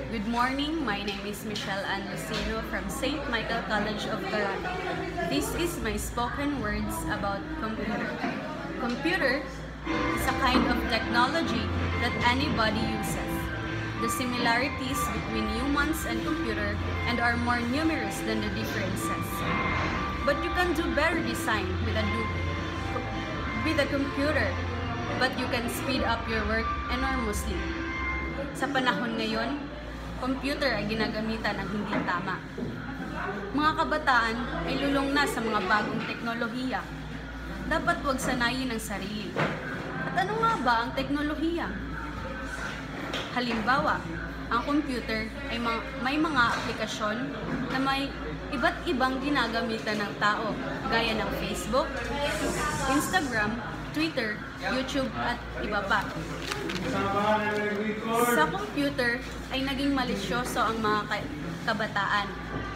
Good morning, my name is Michelle Ann Lucino from St. Michael College of Carano. This is my spoken words about computer. Computer is a kind of technology that anybody uses. The similarities between humans and computer and are more numerous than the differences. But you can do better design with a computer, but you can speed up your work enormously. Sa panahon ngayon, computer ay ginagamitan ng hindi tama. Mga kabataan ay lulong na sa mga bagong teknolohiya. Dapat huwag sanayin ang sarili. At ano nga ba ang teknolohiya? Halimbawa, ang computer ay may mga aplikasyon na may iba't ibang ginagamitan ng tao, gaya ng Facebook, Instagram, Twitter, YouTube, at iba pa. Sa computer ay naging malisyoso ang mga kabataan.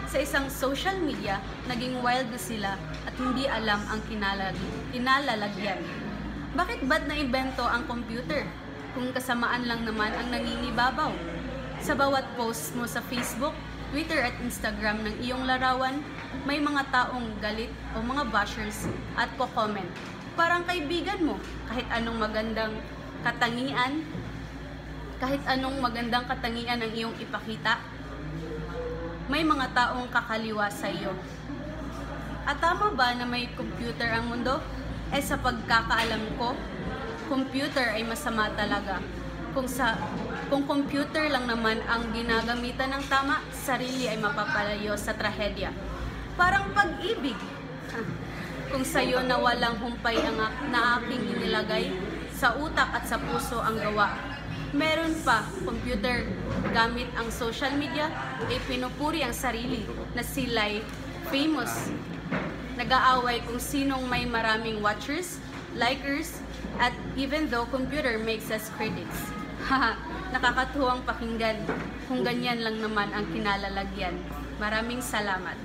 Sa isang social media, naging wild na sila at hindi alam ang kinalalagyan. Bakit ba't naimbento ang computer kung kasamaan lang naman ang nangingibabaw? Sa bawat post mo sa Facebook, Twitter at Instagram ng iyong larawan, may mga taong galit o mga bashers at ko-comment. Parang kaibigan mo, kahit anong magandang katangian ang iyong ipakita, may mga taong kakaliwa sa iyo. At tama ba na may computer ang mundo? Sa pagkakaalam ko, computer ay masama talaga. Kung computer lang naman ang ginagamitan ng tama, sarili ay mapapalayo sa trahedya. Parang pag-ibig. Kung sa'yo na walang humpay na aking inilagay, sa utak at sa puso ang gawa. Meron pa, computer gamit ang social media, ay pinupuri ang sarili na sila'y famous. Nag-aaway kung sinong may maraming watchers, likers, at even though computer makes us critics. Haha, nakakatuwang pakinggan kung ganyan lang naman ang kinalalagyan. Maraming salamat.